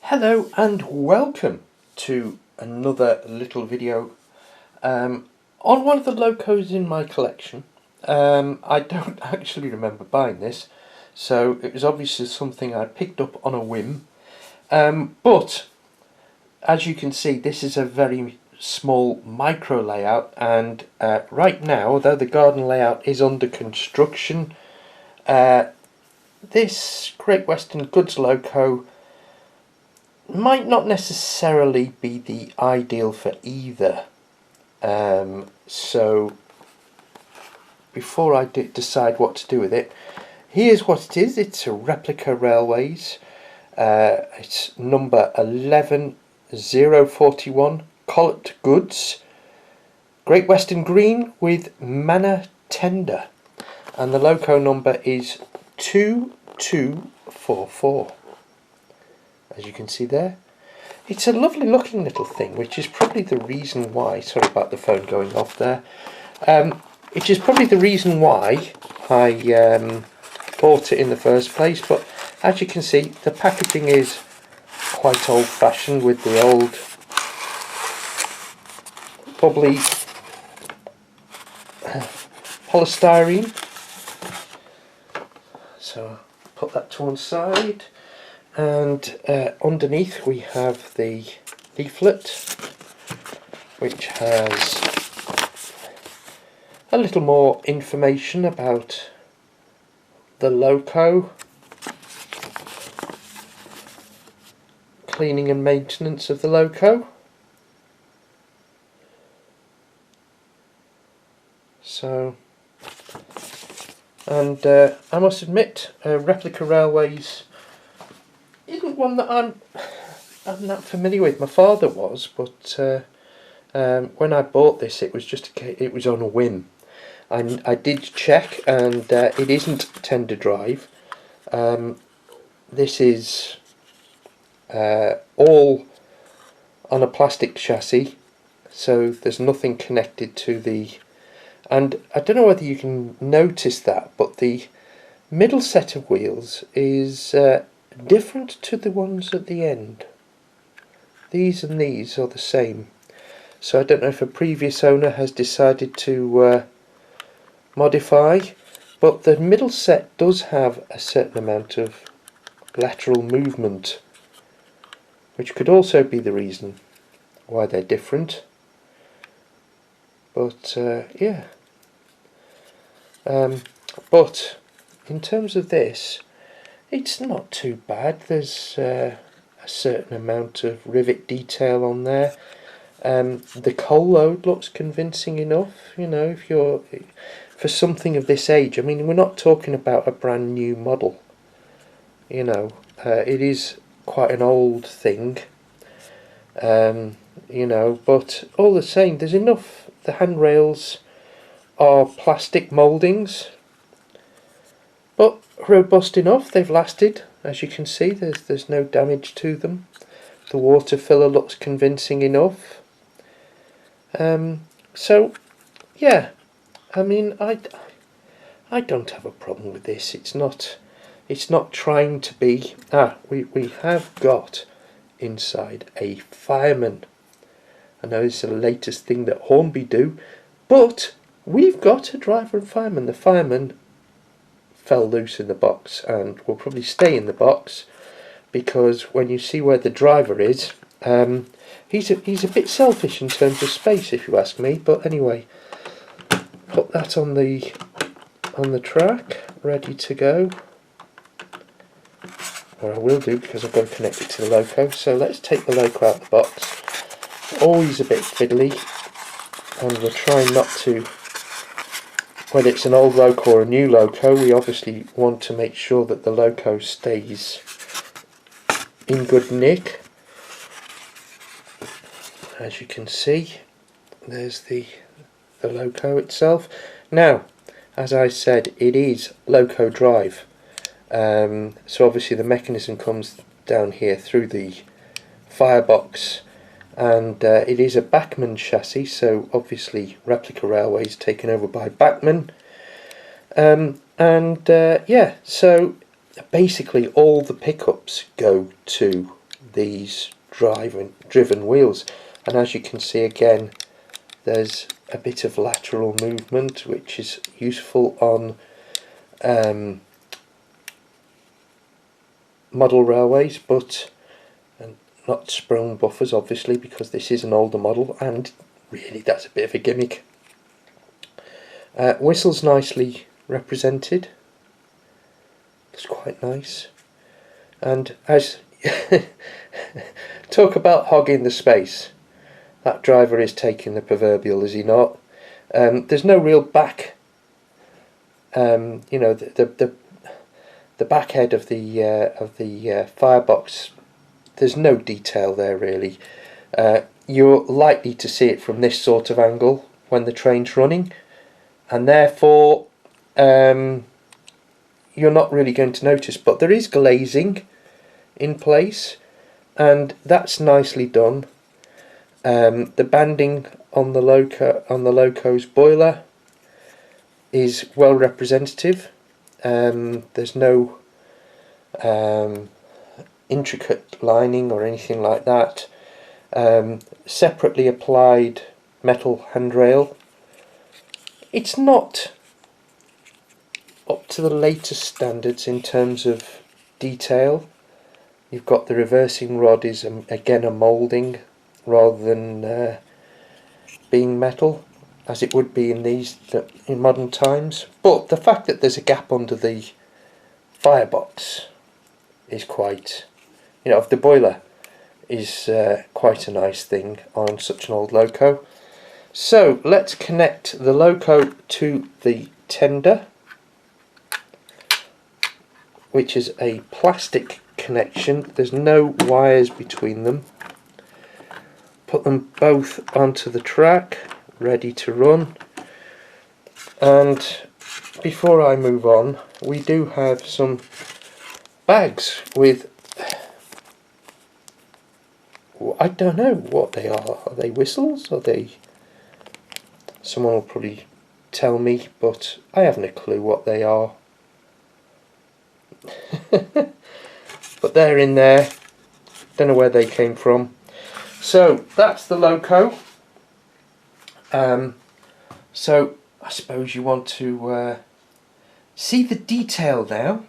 Hello and welcome to another little video on one of the locos in my collection. I don't actually remember buying this, so it was obviously something I picked up on a whim, but as you can see, this is a very small micro layout, and right now, although the garden layout is under construction, this Great Western Goods loco might not necessarily be the ideal for either. So before I decide what to do with it, here's what it is. It's a Replica Railways. It's number 11041 Collett Goods, Great Western Green with Manor Tender, and the loco number is 2244. As you can see there, it's a lovely looking little thing, which is probably the reason why, sorry about the phone going off there, which is probably the reason why I bought it in the first place. But as you can see, the packaging is quite old fashioned with the old bubbly polystyrene. So I'll put that to one side. And underneath we have the leaflet, which has a little more information about the loco, cleaning and maintenance of the loco. So, and I must admit, Replica Railways isn't one that I'm not familiar with. My father was, but when I bought this, it was just it was on a whim. And I did check, and it isn't tender drive. This is all on a plastic chassis, so there's nothing connected to the. And I don't know whether you can notice that, but the middle set of wheels is different to the ones at the end. These and these are the same, so I don't know if a previous owner has decided to modify, but the middle set does have a certain amount of lateral movement, which could also be the reason why they're different. But yeah, but in terms of this, it's not too bad. There's a certain amount of rivet detail on there. The coal load looks convincing enough, you know, if you're for something of this age. I mean, we're not talking about a brand new model, you know. It is quite an old thing, you know, but all the same, there's enough. The handrails are plastic mouldings, but robust enough. They've lasted, as you can see. There's no damage to them. The water filler looks convincing enough. So yeah, I mean, I don't have a problem with this. It's not trying to be. We have got inside a fireman. I know it's the latest thing that Hornby do, but we've got a driver and fireman. The fireman fell loose in the box and will probably stay in the box, because when you see where the driver is, he's a bit selfish in terms of space, if you ask me. But anyway, put that on the track, ready to go. Or I will do, because I've got to connect it to the loco. So let's take the loco out of the box. Always a bit fiddly, and we're trying not to. Whether it's an old loco or a new loco, we obviously want to make sure that the loco stays in good nick. As you can see, there's the loco itself. Now, as I said, it is loco drive. So obviously the mechanism comes down here through the firebox, and it is a Bachmann chassis, so obviously Replica Railways taken over by Bachmann. Yeah, so basically all the pickups go to these driven wheels. And as you can see again, there's a bit of lateral movement which is useful on model railways, but not sprung buffers obviously, because this is an older model and really that's a bit of a gimmick. Whistle's nicely represented, it's quite nice, and as talk about hogging the space, that driver is taking the proverbial, is he not? There's no real back, you know, the back head of the firebox, there's no detail there really. You're likely to see it from this sort of angle when the train's running, and therefore you're not really going to notice, but there is glazing in place and that's nicely done. The banding on the loco's boiler is well representative. There's no intricate lining or anything like that. Separately applied metal handrail. It's not up to the latest standards in terms of detail. You've got the reversing rod is again a moulding rather than being metal, as it would be in modern times. But the fact that there's a gap under the firebox is quite, you know, of the boiler is quite a nice thing on such an old loco. So let's connect the loco to the tender, which is a plastic connection. There's no wires between them. Put them both onto the track, ready to run. And before I move on, we do have some bags with, I don't know what they are. Are they whistles? Are they... Someone will probably tell me, but I haven't a clue what they are. But they're in there. Don't know where they came from. So that's the loco. So I suppose you want to see the detail now.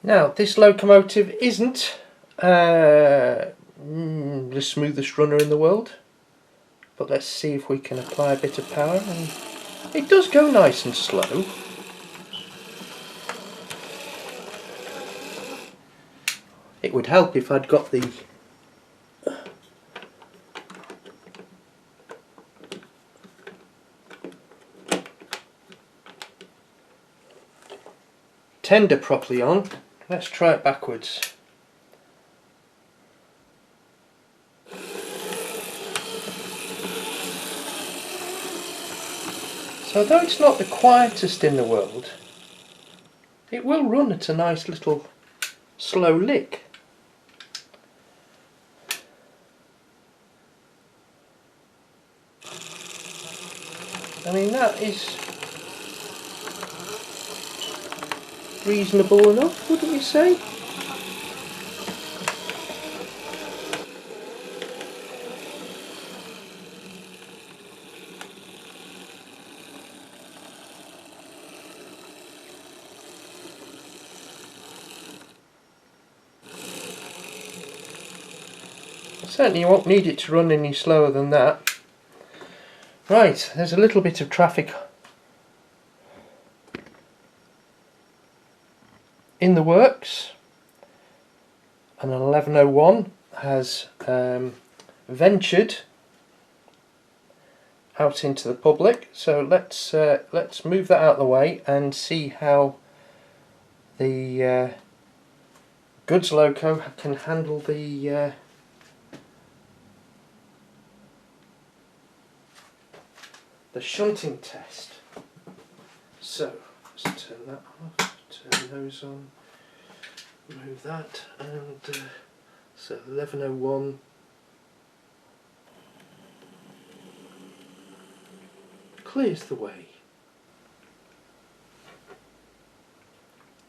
Now, this locomotive isn't the smoothest runner in the world, but let's see if we can apply a bit of power, and it does go nice and slow. It would help if I'd got the tender properly on. Let's try it backwards. So though it's not the quietest in the world, it will run at a nice little slow lick. I mean, that is reasonable enough, wouldn't you say? Certainly you won't need it to run any slower than that. Right, there's a little bit of traffic in the works, and an 1101 has ventured out into the public, so let's move that out of the way and see how the goods loco can handle the shunting test. So let's turn that off, turn those on, move that, and so 1101 clears the way.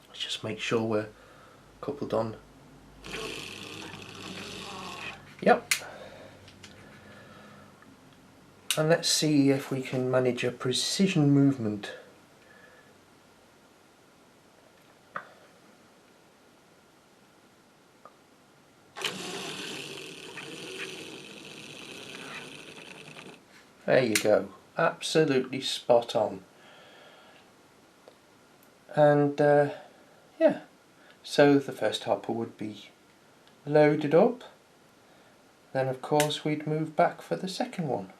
Let's just make sure we're coupled on. Yep. And let's see if we can manage a precision movement. There you go, absolutely spot on. And yeah, so the first hopper would be loaded up, then of course we'd move back for the second one.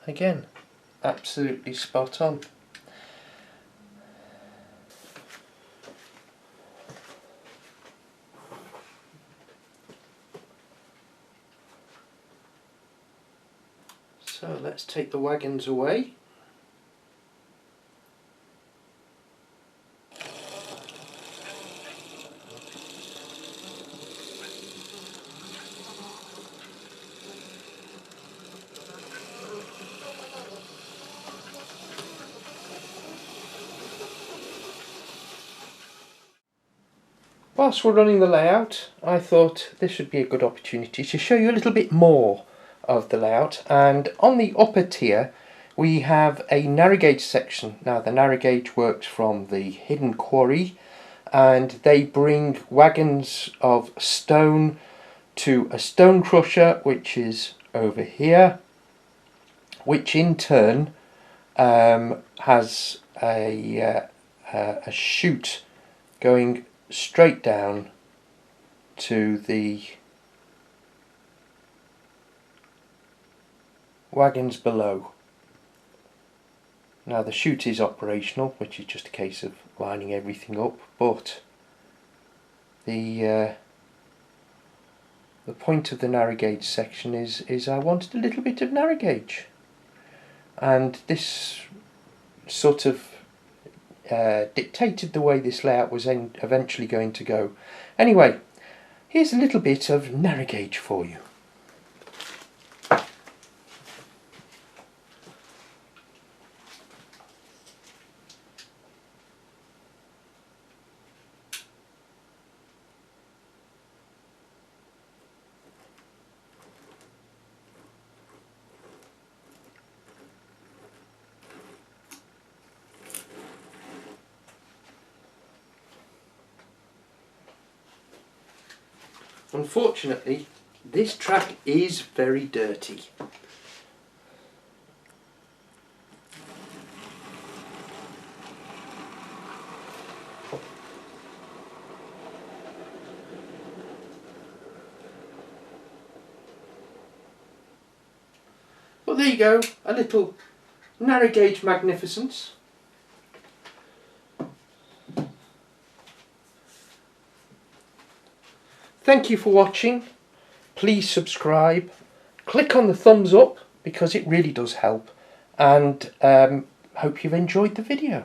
Again, absolutely spot on. So let's take the wagons away. Whilst we're running the layout, I thought this would be a good opportunity to show you a little bit more of the layout. And on the upper tier we have a narrow gauge section. Now the narrow gauge works from the hidden quarry, and they bring wagons of stone to a stone crusher, which is over here, which in turn has a chute going straight down to the wagons below. Now the chute is operational, which is just a case of lining everything up, but the point of the narrow gauge section is I wanted a little bit of narrow gauge, and this sort of dictated the way this layout was eventually going to go. Anyway, here's a little bit of narrow gauge for you. Unfortunately, this track is very dirty. But there you go, a little narrow gauge magnificence. Thank you for watching. Please subscribe, click on the thumbs up because it really does help, and hope you've enjoyed the video.